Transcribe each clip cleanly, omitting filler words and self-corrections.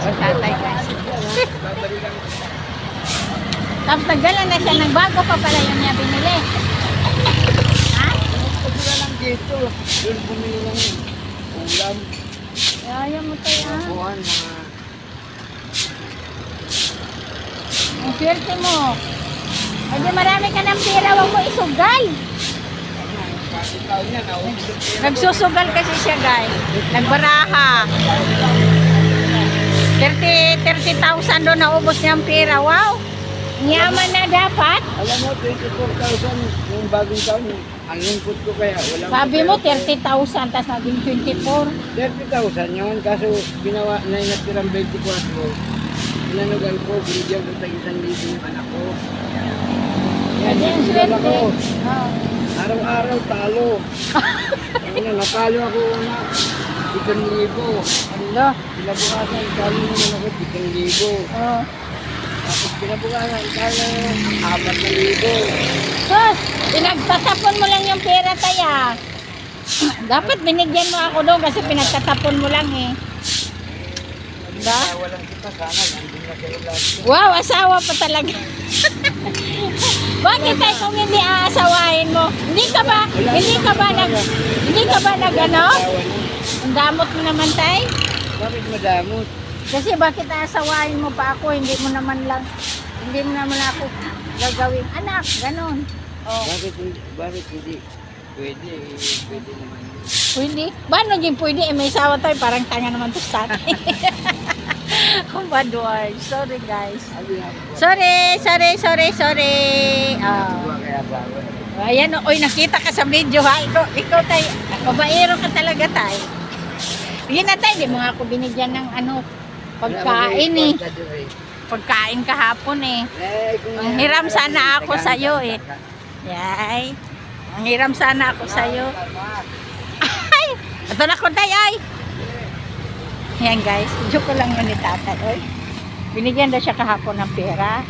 si tatay guys. Tapos nagdala na siya ng bago pa pala yung niya binili. Ha? Pagkira lang dito. Doon bumili ng ulam. Ayaw mo tayo ah. Buwan, mga... Ang swerte mo. O di marami ka ng pera, huwag mo isugal. Taon niya, naubos yung pera. Nagsusugal kasi siya guys. Nagbaraha. 30,000 doon naubos niya ang pera. Wow! Yaman na dapat. Alam mo, 24,000 yung bagong taon. Ang lungkot ko kaya. Walang Sabi mo pera. 30,000 tapos naging 24. 30,000 yun. Kaso ginawa na yung natirang 24. Inanugal ko, binigyan ko tayo 1,000 yung anak ko. Yan, Kasi ang sinigil ako. swerte. Oh. Araw-araw talo. Ano, natalo ako una. 7,000. Hello. Kinabukasan, talo naman ako 7,000. Oh. Tapos kinabukasan, talo 4,000. Sus, pinagtatapon mo lang yung pera taya. Dapat binigyan mo ako doon kasi pinagtatapon mo lang eh. Diba? Walang kita, sana nandun na kayo lahat. Wow, asawa pa talaga. Bakit tayo kung hindi aasawahin mo? Hindi ka ba nag ano? Ang damot mo naman tay. Bakit madamot? Kasi bakit aasawahin mo pa ako? Hindi mo naman ako gagawin anak, ganon. Oh, Bakit hindi? Pwede naman. pwede? Paano din pwede? Eh, may asawa tayo, parang tanga naman to sa atin. Oh, bad word. Sorry guys. Sorry. Oh. Ayan, oy, nakita ka sa video ha. Ikaw tayo, babaero ka talaga tayo. Yun na tayo, di mo nga ako binigyan ng ano, pagkain eh. Pagkain kahapon eh. Ang hiram sana ako sa'yo eh. Yay. Ang hiram sana ako sa'yo. Ay! Ito na ko tayo ay. Yan guys, joke ko lang yun ni tatay. Oy. Binigyan daw siya kahapon ng pera.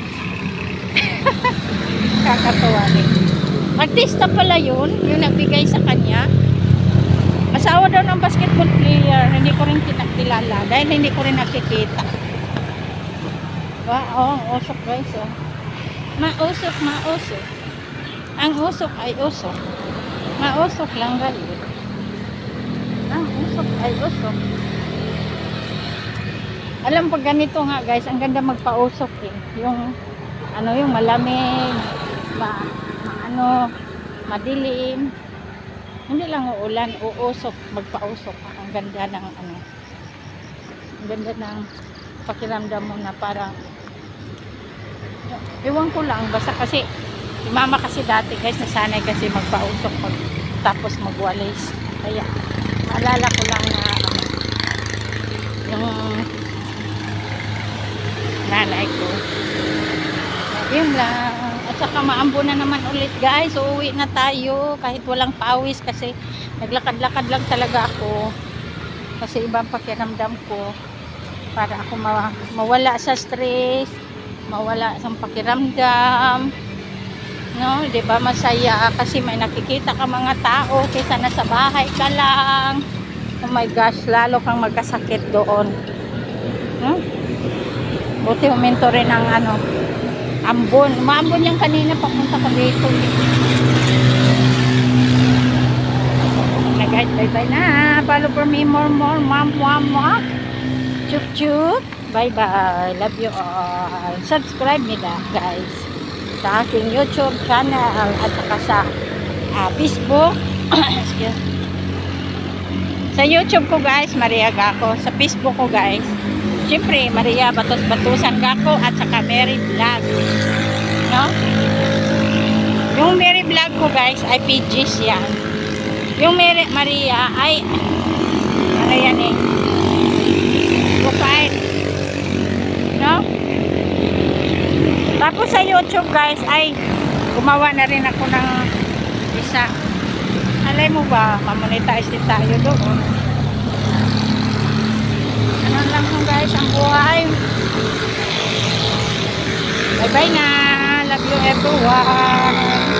Kakatuwa rin. Artista pala yun, yung nagbigay sa kanya. Asawa daw ng basketball player. Hindi ko rin kilala dahil hindi ko rin nakikita. Oh, ang usok guys oh. Mausok. Ang usok ay usok. Mausok lang gali. Ang usok ay usok. Alam pag ganito nga guys, ang ganda magpausok eh. Yung malamig, madilim. Hindi lang uulan, uusok, magpausok. Ang ganda ng ang ganda ng pakiramdam mo na parang ewan ko lang, basta kasi si mama kasi dati guys, nasanay kasi magpausok tapos magwalis. Kaya maalala ko lang na yung nanay ko. Yun lang. At saka maambo na naman ulit guys. Uuwi na tayo kahit walang pawis kasi naglakad-lakad lang talaga ako. Kasi ibang pakiramdam ko para ako mawala sa stress, mawala sa pakiramdam. No, 'di ba masaya kasi may nakikita ka mga tao kaysa nasa bahay ka lang. Oh my gosh, lalo kang magkasakit doon. No? Buti huminto rin ang ambon. Maambon yung kanina papunta ka dito. Guys, bye-bye na. Follow for me more. Chup. Bye-bye. Love you all. Subscribe nila, guys. Sa aking YouTube channel at saka sa Facebook. Sa YouTube ko, guys, Maria Gaco. Sa Facebook ko, guys, siyempre, Maria Batusan Gaco at saka Mary Vlog. No? Yung Mary Vlog ko, guys, ay PGs yan. Yung Maria ay ano yan eh? Profile. No? Tapos sa YouTube, guys, ay gumawa na rin ako ng isa. Alay mo ba, mamonetize din tayo doon. Ano lang mo guys, ang buhay. Bye bye na. Love you everyone.